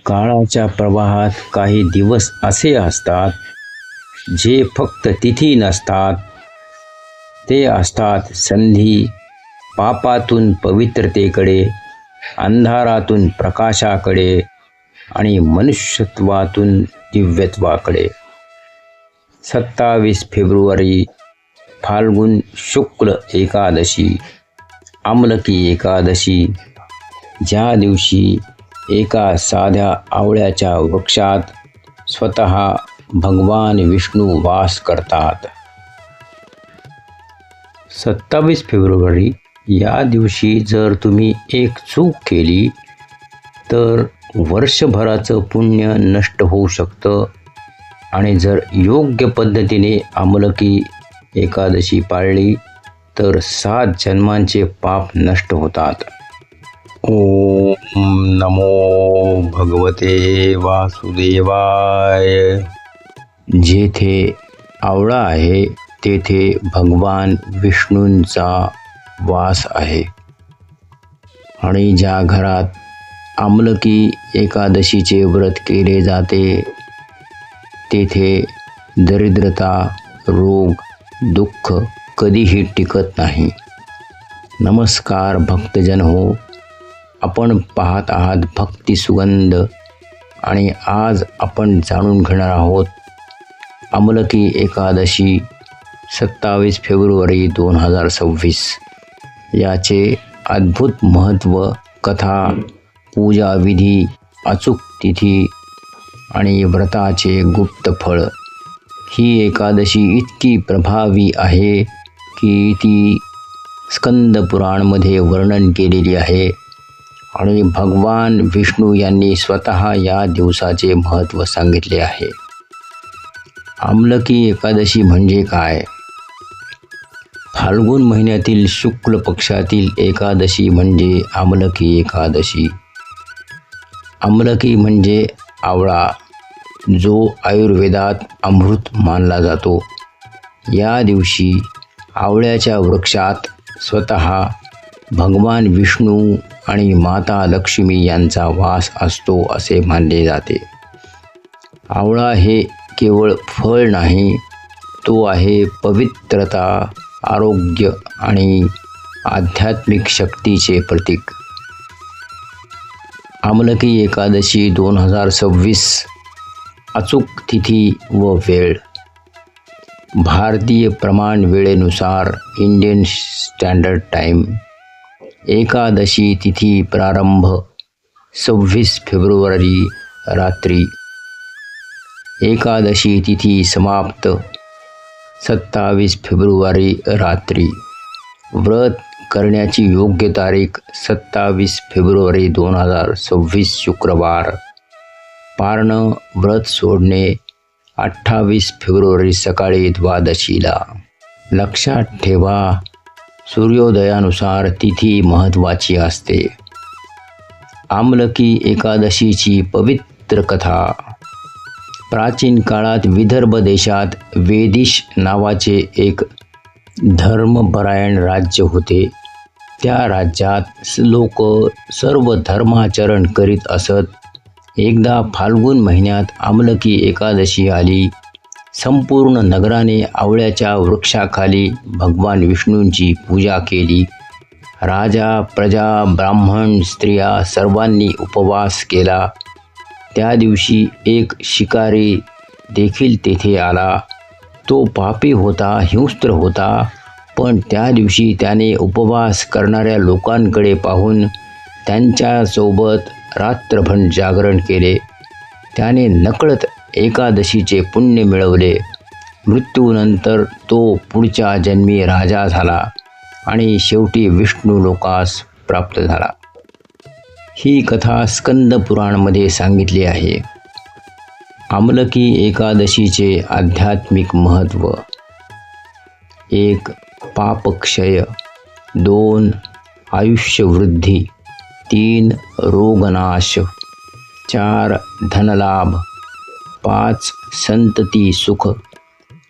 काळाच्या प्रवाहात काही दिवस असे असतात जे फक्त तिथी नसतात, ते असतात संधी. पापातून पवित्रतेकडे, अंधारातून प्रकाशाकडे आणि मनुष्यत्वातून दिव्यत्वाकडे. 27 फेब्रुवारी फाल्गुन शुक्ल एकादशी, आमलकी एकादशी. ज्या दिवशी एका साध्या आवळ्याच्या वृक्षात स्वतः भगवान विष्णू वास करतात. 27 फेब्रुवारी या दिवशी जर तुम्ही एक चूक केली तर वर्षभराचं पुण्य नष्ट होऊ शकतं आणि जर योग्य पद्धतीने आमलकी एकादशी पाळली तर 7 जन्मांचे पाप नष्ट होतात. ओम नमो भगवते वासुदेवाय. जेथे आवळा आहे तेथे भगवान विष्णूंचा वास आहे आणि ज्या घरात आमलकी एकादशीचे व्रत केले जाते तेथे दरिद्रता, रोग, दुःख कधीही टिकत नाही. नमस्कार भक्तजन हो, आपण पाहत आहात भक्ती सुगंध आणि आज आपण जाणून घेणार आहोत आमलकी एकादशी 27 फेब्रुवारी 2026 याचे अद्भुत महत्त्व, कथा, पूजाविधी, अचूक तिथी आणि व्रताचे गुप्त फळ. ही एकादशी इतकी प्रभावी आहे की ती स्कंद पुराणमध्ये वर्णन केलेली आहे आणि भगवान विष्णू यांनी स्वतः या दिवसाचे महत्त्व सांगितले आहे. आमलकी एकादशी म्हणजे काय? फाल्गुन महिन्यातील शुक्ल पक्षातील एकादशी म्हणजे आमलकी एकादशी. आमलकी म्हणजे आवळा, जो आयुर्वेदात अमृत मानला जातो. या दिवशी आवळ्याच्या वृक्षात स्वतः भगवान विष्णू आणि माता लक्ष्मी यांचा वास असतो असे मानले जाते. आवळा हे केवळ फळ नाही, तो आहे पवित्रता, आरोग्य आणि आध्यात्मिक शक्तीचे प्रतीक. आमलकी एकादशी 2026. अचूक तिथी व वेळ. भारतीय प्रमाण वेळेनुसार इंडियन स्टँडर्ड टाईम. एकादशी तिथी प्रारंभ 26 फेब्रुवारी रात्री. एकादशी तिथी समाप्त 27 फेब्रुवारी रात्री. व्रत करण्याची योग्य तारीख 27 फेब्रुवारी 2026 शुक्रवार. पारणं व्रत सोडणे 28 फेब्रुवारी सकाळी 12शीला. लक्षात ठेवा, सूर्योदयानुसार तिथी महत्त्वाची असते. आमलकी एकादशीची पवित्र कथा. प्राचीन काळात विदर्भ देशात वेदिश नावाचे एक धर्मपरायण राज्य होते. त्या राज्यात लोक सर्व धर्माचरण करीत असत. एकदा फाल्गुन महिन्यात आमलकी एकादशी आली. संपूर्ण नगराने आवळ्याच्या वृक्षाखाली भगवान विष्णूंची पूजा केली. राजा, प्रजा, ब्राह्मण, स्त्रिया सर्वांनी उपवास केला. त्या दिवशी एक शिकारी देखील तेथे आला. तो पापी होता, हिंस्त्र होता, पण त्या दिवशी त्याने उपवास करणाऱ्या लोकांकडे पाहून त्यांच्यासोबत रात्रभर जागरण केले. त्याने नकळत एकादशीचे पुण्य मिळवले. मृत्यूनंतर तो पुढच्या जन्मी राजा झाला आणि शेवटी विष्णू लोकास प्राप्त झाला. ही कथा स्कंद पुराणमध्ये सांगितली आहे. आमलकी एकादशीचे आध्यात्मिक महत्त्व. 1. पापक्षय. 2. आयुष्यवृद्धी. 3. रोगनाश. 4. धनलाभ. 5. संतती सुख.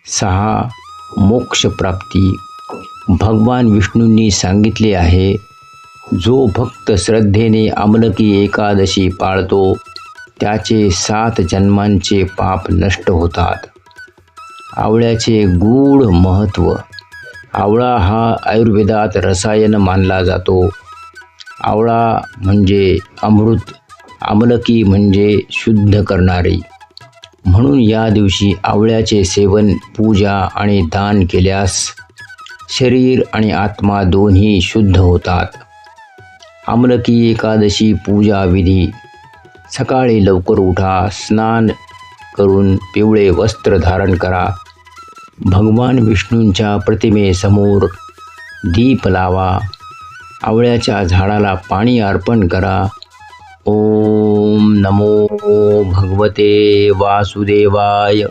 6. मोक्षप्राप्ती. भगवान विष्णूंनी सांगितले आहे, जो भक्त श्रद्धेने आमलकी एकादशी पाळतो त्याचे 7 जन्मांचे पाप नष्ट होतात. आवळ्याचे गूढ महत्त्व. आवळा हा आयुर्वेदात रसायन मानला जातो. आवळा म्हणजे अमृत, आमलकी म्हणजे शुद्ध करणारी. म्हणून या दिवशी आवळ्याचे सेवन, पूजा आणि दान केल्यास शरीर आणि आत्मा दोन्ही शुद्ध होतात. आमलकी एकादशी पूजा विधी. सकाळी लवकर उठा, स्नान करून पिवळे वस्त्र धारण करा. भगवान विष्णूंच्या प्रतिमेसमोर दीप लावा. आवळ्याच्या झाडाला पाणी अर्पण करा. ओम नमो भगवते वासुदेवाय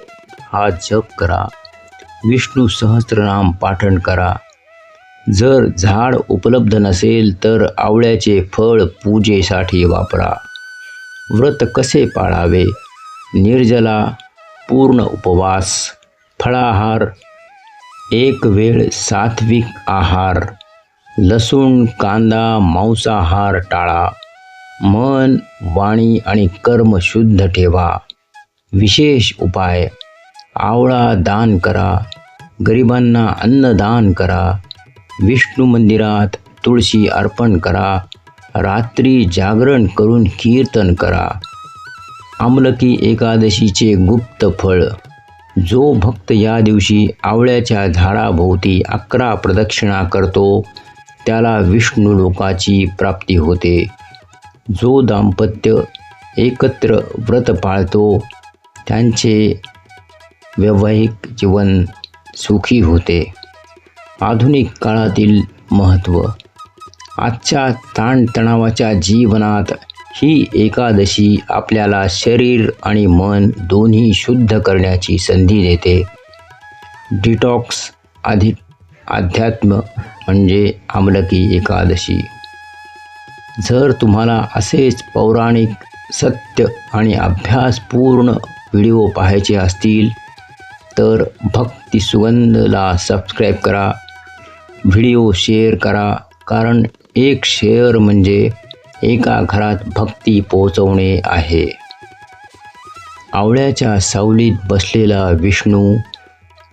हा जप करा. विष्णू सहस्त्रनाम पाठन करा. जर झाड उपलब्ध नसेल तर आवळ्याचे फळ पूजेसाठी वापरा. व्रत कसे पाळावे? निर्जला, पूर्ण उपवास, फळाहार, एक वेळ सात्विक आहार, लसूण, कांदा, मांसाहार टाळा. मन, वाणी आणि कर्म शुद्ध ठेवा. विशेष उपाय: आवळा दान करा. गरिबांना अन्नदान करा. विष्णू मंदिरात तुळशी अर्पण करा. रात्री जागरण करून कीर्तन करा. आमलकी एकादशीचे गुप्त फळ. जो भक्त या दिवशी आवळ्याच्या झाडाभोवती 11 प्रदक्षिणा करतो त्याला विष्णू लोकाची प्राप्ती होते. जो दाम्पत्य एकत्र व्रत पाळतो त्यांचे वैवाहिक जीवन सुखी होते. आधुनिक काळातील महत्त्व. आजच्या ताणतणावाच्या जीवनात ही एकादशी आपल्याला शरीर आणि मन दोन्ही शुद्ध करण्याची संधी देते. डिटॉक्स अध्यात्म म्हणजे आमलकी एकादशी. जर तुम्हाला असेच पौराणिक सत्य आणि अभ्यासपूर्ण व्हिडिओ पाहायचे असतील तर भक्ती सुगंधला सबस्क्राईब करा. व्हिडिओ शेअर करा, कारण एक शेअर म्हणजे एका घरात भक्ती पोहोचवणे आहे. आवळ्याच्या सावलीत बसलेला विष्णू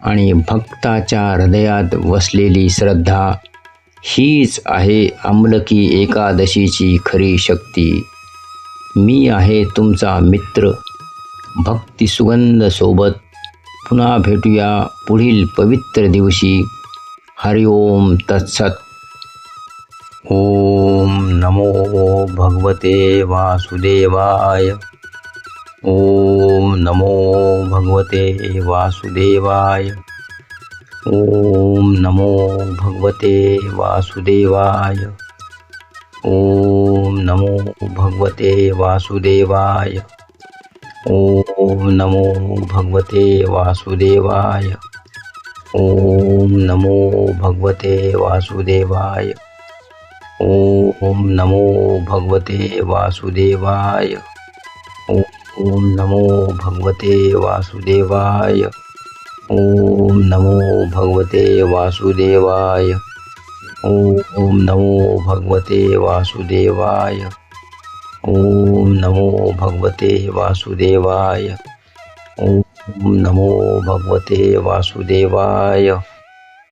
आणि भक्ताच्या हृदयात वसलेली श्रद्धा हीच आहे आमलकी एकादशीची खरी शक्ती. मी आहे तुमचा मित्र भक्ती सुगंध सोबत. पुन्हा भेटूया पुढील पवित्र दिवशी. हरिओम तत्सत. ओम नमो भगवते वासुदेवाय. ओम नमो भगवते वासुदेवाय. ओम नमो भगवते वासुदेवाय. ओम नमो भगवते वासुदेवाय. ओम नमो भगवते वासुदेवाय. ओम नमो भगवते वासुदेवाय. ओम नमो भगवते वासुदेवाय. ओम नमो भगवते वासुदेवाय. ओम नमो भगवते वासुदेवाय. ओम नमो भगवते वासुदेवाय. ओम नमो भगवते वासुदेवाय. ओम नमो भगवते वासुदेवाय.